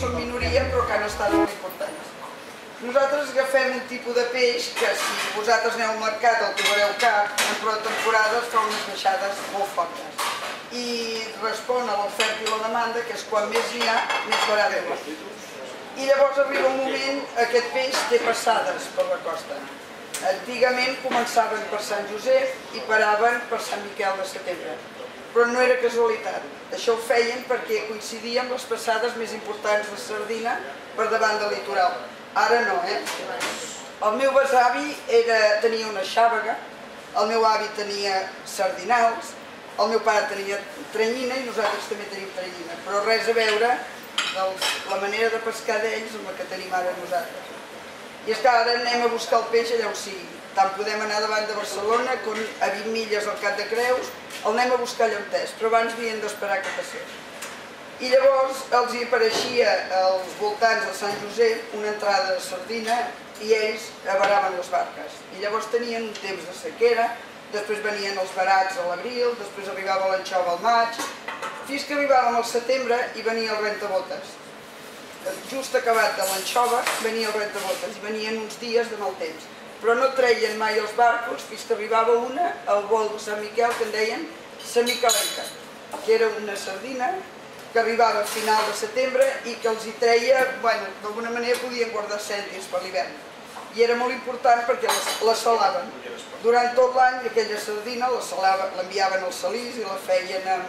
són minoria però que han estat molt importants. Nosaltres agafem un tipus de peix que si vosaltres aneu al mercat el trobareu car, en prou temporada es fa unes baixades molt fortes i respon a l'oferta i la demanda, que és quan més n'hi ha, més barat és. I llavors arriba un moment, aquest peix té passades per la costa. Antigament començaven per Sant Josep i paraven per Sant Miquel de Setembre, però no era casualitat. Això ho feien perquè coincidia amb les passades més importants de sardina per davant del litoral. Ara no, El meu besavi tenia una xàvega, el meu avi tenia sardinals, el meu pare tenia tranyina i nosaltres també tenim tranyina, però res a veure la manera de pescar d'ells amb la que tenim ara nosaltres. I és que ara anem a buscar el peix allà on sigui. Tant podem anar davant de Barcelona com a 20 milles al Cap de Creus, el anem a buscar allà on és, però abans havien d'esperar que passés. I llavors els hi apareixia als voltants de Sant Josep una entrada de sardina i ells avaraven les barques. I llavors tenien un temps de sequera, després venien els barats a l'abril, després arribava l'anxova al maig, fins que arribàvem al setembre i venia el rentabotes. Just acabat de l'anxova venia el rentabotes i venien uns dies de mal temps. Però no treien mai els barcos fins que arribava una al vol de Sant Miquel que en deien Sant Miquelenca, que era una sardina que arribava a final de setembre i que els hi treia, d'alguna manera podien guardar cèntims per l'hivern. I era molt important perquè la salaven. Durant tot l'any aquella sardina l'enviaven als salís i la feien amb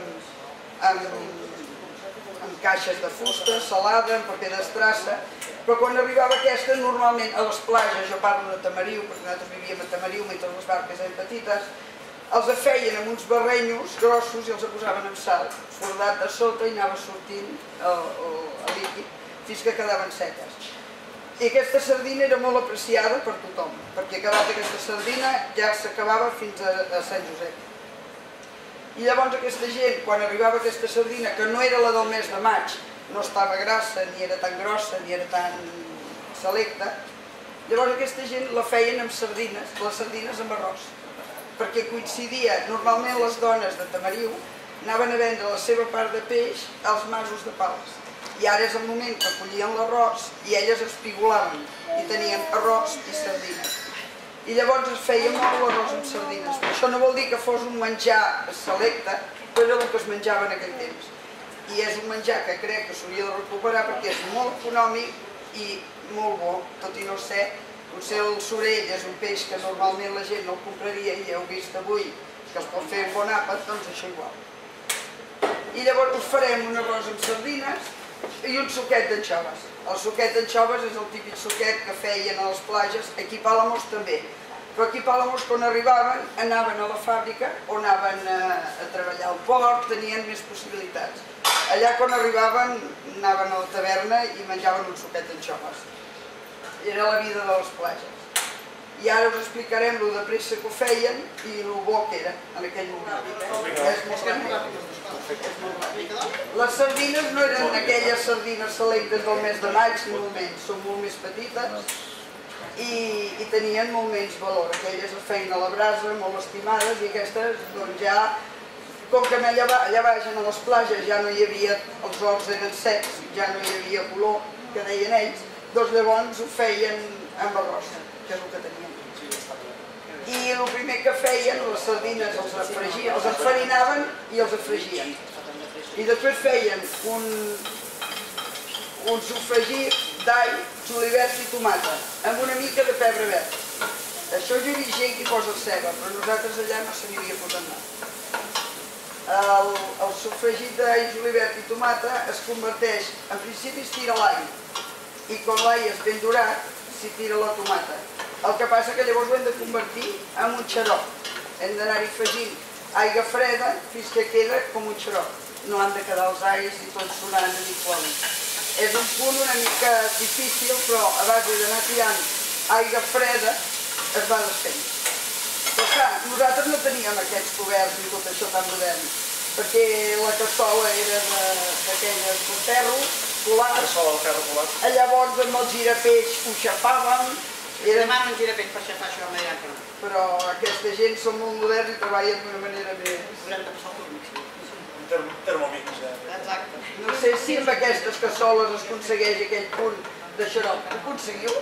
caixes de fusta, salada, amb paper d'estrassa, però quan arribava aquesta, normalment a les plages, jo parlo de Tamariu, perquè nosaltres vivíem a Tamariu mentre les barques eren petites, els feien amb uns barrenyos grossos i els posaven amb sal, fordat de sota i anava sortint el líquid fins que quedaven seques. I aquesta sardina era molt apreciada per tothom, perquè acabat aquesta sardina ja s'acabava fins a Sant Josep. I llavors aquesta gent, quan arribava aquesta sardina, que no era la del mes de maig, no estava grassa, ni era tan grossa, ni era tan selecta, llavors aquesta gent la feien amb sardines, les sardines amb arròs, perquè coincidia, normalment les dones de Tamariu anaven a vendre la seva part de peix als masos de Pals. I ara és el moment que collien l'arròs i elles espigolaven i tenien arròs i sardines. I llavors es feia molt l'arròs amb sardines. Això no vol dir que fos un menjar selecte, però era el que es menjava en aquell temps. I és un menjar que crec que s'hauria de recuperar perquè és molt econòmic i molt bo, tot i no ser. Potser el sorell és un peix que normalment la gent no el compraria i ja heu vist avui que es pot fer un bon àpat, doncs això igual. I llavors us farem un arròs amb sardines i un suquet d'anxoves. El suquet d'anxoves és el típic suquet que feien a les platges, aquí a Palamós també. Però aquí a Palamós quan arribaven anaven a la fàbrica o anaven a treballar al port, tenien més possibilitats. Allà quan arribaven anaven a la taverna i menjaven un suquet d'anxoves. Era la vida de les platges. I ara us explicarem lo de pressa que ho feien i lo bo que era en aquell moment. És molt ràpid. Les sardines no eren aquelles sardines selectes del mes de maig, ni molt menys, són molt més petites i tenien molt menys valor. Aquelles es feien a la brasa, molt estimades, i aquestes doncs ja, com que allà baix a les platges ja no hi havia, els horts eren secs, ja no hi havia color, que deien ells, doncs llavors ho feien amb arròs, que és el que tenien. I el primer que feien, les sardines els fregien, els enfarinaven i els fregien. I després feien un sofregit d'all, julivert i tomata, amb una mica de pebre verd. Això jo he vist gent que posa ceba, però nosaltres allà no se n'hi havia posat mai. El sofregit d'all, julivert i tomata es converteix, en principi es tira l'all, i quan l'all és ben durat, s'hi tira la tomata. El que passa que llavors ho hem de convertir en un xarop. Hem d'anar-hi afegint aigua freda fins que queda com un xarop. No han de quedar els alls i tot sonant a Nicola. És un punt una mica difícil, però a base d'anar tirant aigua freda es va desfent. Però clar, nosaltres no teníem aquests coberts ni tot això tan modern, perquè la cassola era d'aquelles de ferro, colat. Llavors amb el girapeix ho xafàvem. Demano un girapeix per xafar això, però aquesta gent són molt moderns i treballen d'una manera més... Un termomix. Exacte. No sé si amb aquestes cassoles es aconsegueix aquell punt de xarop. Ho aconseguiu?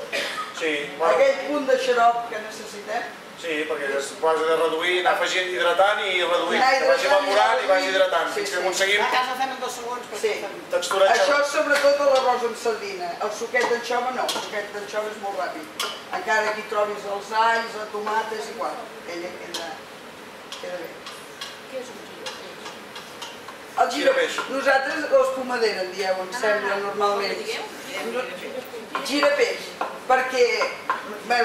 Sí. Aquell punt de xarop que necessitem? Sí, perquè després de reduir, anar afegint hidratant i reduint, Anar que vagi evaporant i vagi hidratant, Sí, fins que sí. aconseguim A casa fem en 2 segons, però Sí. textura Això xarop. sobretot a l'arròs amb sardina. El suquet d'anxova no, el suquet d'anxova és molt ràpid. Encara que hi trobis els alls, la tomata, és igual. Ella queda bé. Què és un girapeix? El girapeix. Nosaltres l'espumadera en dieu, em sembla, normalment. Girapeix, perquè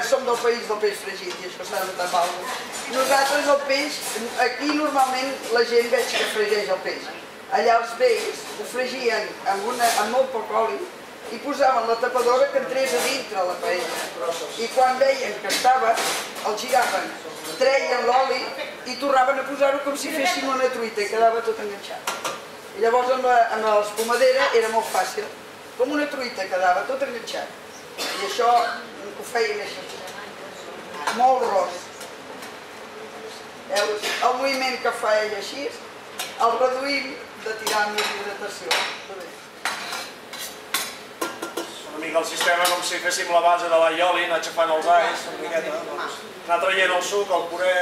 som del país del peix fregit i això s'ha de notar amb alguna cosa. Nosaltres el peix, aquí normalment la gent veig que fregeix el peix. Allà els vells ho fregien amb molt poc oli i posaven la tapadora que entrés a dintre la paella. I quan veien que estava, el giraven, treien l'oli i tornaven a posar-ho com si fessin una truita i quedava tot enganxat. I llavors amb l'espumadera era molt fàcil. Com una truita quedava tot enganxat. I això ho feien així. Molt ros. Veus? El moviment que fa ell així, el reduïm de tirar més hidratació. Una mica el sistema com si féssim la base de l'allioli, anar aixafant els alls, una miqueta, anar traient el suc, el puré,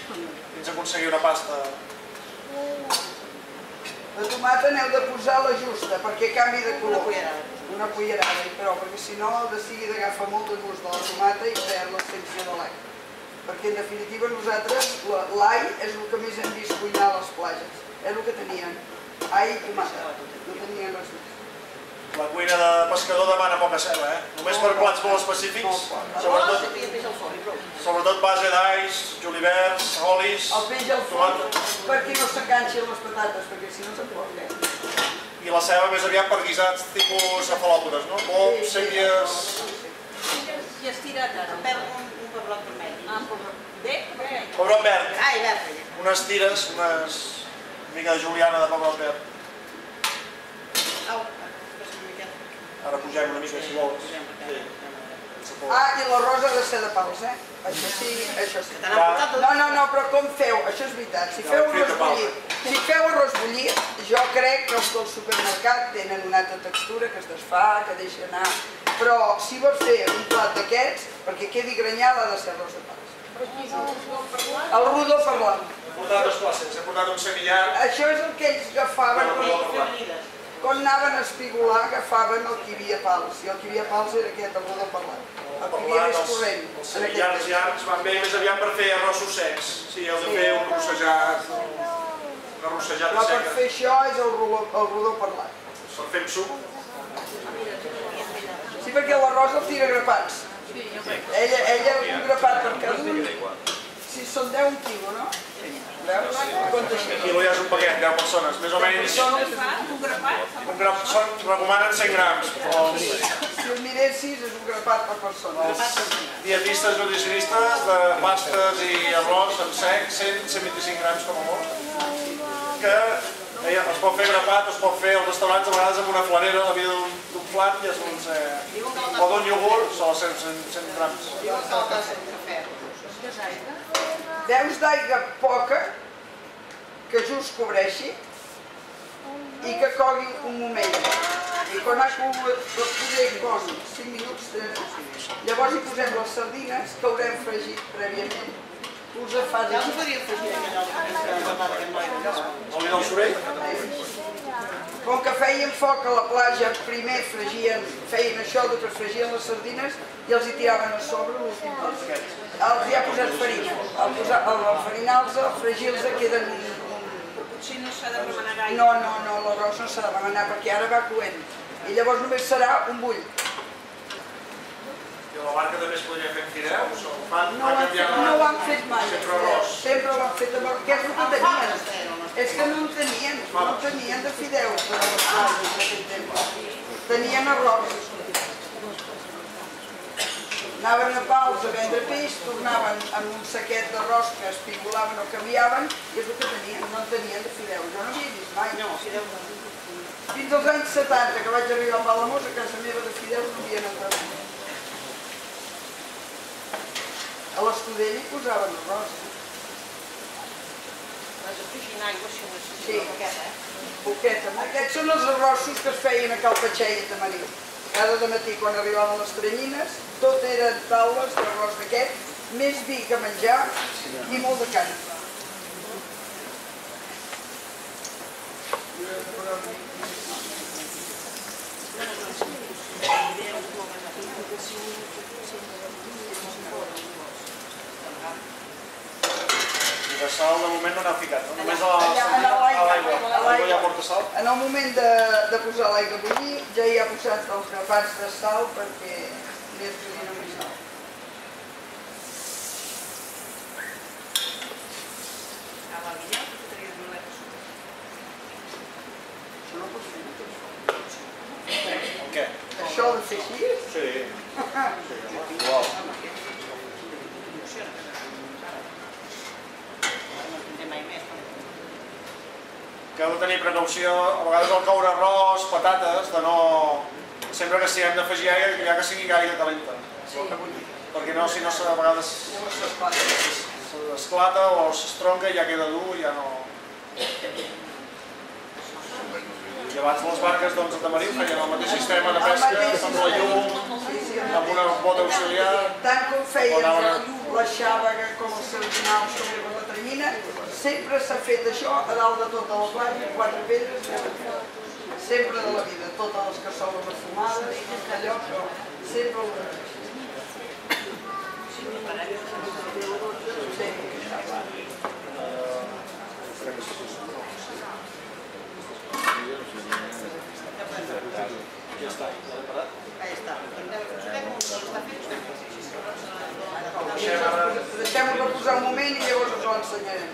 fins a aconseguir una pasta. La tomata n'heu de posar la justa perquè canvi de color. Una cullerada, però, perquè si no de seguida agafa molt de gust de la tomata i perd l'essència de l'all. Perquè en definitiva nosaltres l'all és el que més hem vist cuinar a les platges. És el que tenien. All i tomata. No tenien res més. La cuina de pescador demana poca ceba, només per plats molt específics, sobretot base d'alls, juliverts, olis, El peix al forn perquè no s'enganxin les patates, perquè si no s'enfloren. i la ceba més aviat per guisats tipus cefalòpodes, no? Pops, sèries... I estirat ara. Perd un pebrot vermell. Ah, un pebrot. Bé? Pebrot verd. Ai, verd. Unes tires, una mica de juliana de pebrot verd. Au. Ara pugem una mica, si vols. Ah, i l'arròs ha de ser de pals, Això sí, això sí. No, però com feu? Això és veritat. Si feu arròs bullit, jo crec que els del supermercat tenen una altra textura que es desfà, que deixa anar. Però si vols fer un plat d'aquests, perquè quedi granyal, ha de ser arròs de pals. El rodó parlant. He portat dues classes, he portat un semillar. Això és el que ells agafaven quan anaven a espigolar, agafaven el que hi havia pals. I el que hi havia pals era aquest, el rodó parlant. El que hi havia més corrent. Els semillars llargs van bé més aviat per fer arrossos secs. Sí, heu de fer un rossejat, una rossejada Però per seca. fer això és el rodó parlant. Per fer suc. Sí, perquè l'arròs el tira grapats. Ella un grapat per cada un. Si són 10 un quilo, no? Veus? Compte així. Un quilo ja és un paquet, 10 persones, més o menys. Recomanen 100 grams. Si el miressis és un grapat per persona. Dietistes, nutricionistes, de pastes i arròs en sec, 100-125 grams com a molt. Que es pot fer grapat, es pot fer als restaurants, a vegades amb una flanera, la vida d'un plat i es uns... o d'un iogurt, són 100 grams. Deus d'aigua poca, que just cobreixi i que cogui un moment. I quan ha cogut, posem 5 minuts, llavors hi posem les sardines que haurem fregit prèviament. Us afas Ja us podríeu fregir Oli del sorell? Com que feien foc a la platja, primer feien això que fregien les sardines i els hi tiraven a sobre l'últim pas. Els hi ha posat farina. Al farinar-los, fregir-los queden... Potser no s'ha de remenar gaire. No, l'arròs no s'ha de remenar perquè ara va coent. I llavors només serà un bull. I a la barca també es podria fer fideus o fan? No ho han fet mai. Sempre arròs. Sempre ho han fet amb arròs. Què és el que tenien? És que no en tenien de fideus per a les platges d'aquell temps. Tenien arròs. Anaven a Pals a vendre peix, tornaven amb un saquet d'arròs que espigolaven o canviaven i és el que tenien, no en tenien de fideus. Jo no havia vist mai. No, fideus no. Fins als anys 70, que vaig arribar a Palamós, a casa meva de fideus no havien entrat. A l'Escudella hi posaven arròs. Has de fregir en aigua si ho necessites. Sí. Poqueta, Poqueta. Aquests són els arrossos que es feien a Calpatxer i a Tamariu. Cada dematí, quan arribaven les teranyines, tot eren taules d'arròs d'aquest, més vi que menjar i molt de carn. I de sal de moment no n'ha ficat, no? Només a l'aigua. A L'aigua ja porta sal? En el moment de posar l'aigua a bullir, ja hi ha posat els grapats de sal perquè li es posin amb sal. A la guilleta, tu tenies boletes. Això no pots fer, El què? Això de fer així? Sí. Igual. Que heu de tenir precaució, a vegades al coure arròs, patates, de no... Sempre que si hem d'afegir aigua, ja que sigui aigua calenta. Sí. Perquè no, si no, a vegades s'esclata o s'estronca i ja queda dur i ja no... I abans les barques doncs, a Tamariu feien el mateix sistema de pesca, amb la llum, amb una bota auxiliar... Tant com feien la xàvega com els sardinaus, com la teranyina, sempre s'ha fet això a dalt de tota la platja, 4 pedres, sempre de la vida, totes les cassoles refumades, allò, però sempre el mateix. Ja està, ja l'he parat. Ahí està. Deixem-ho reposar un moment i llavors us ho ensenyarem.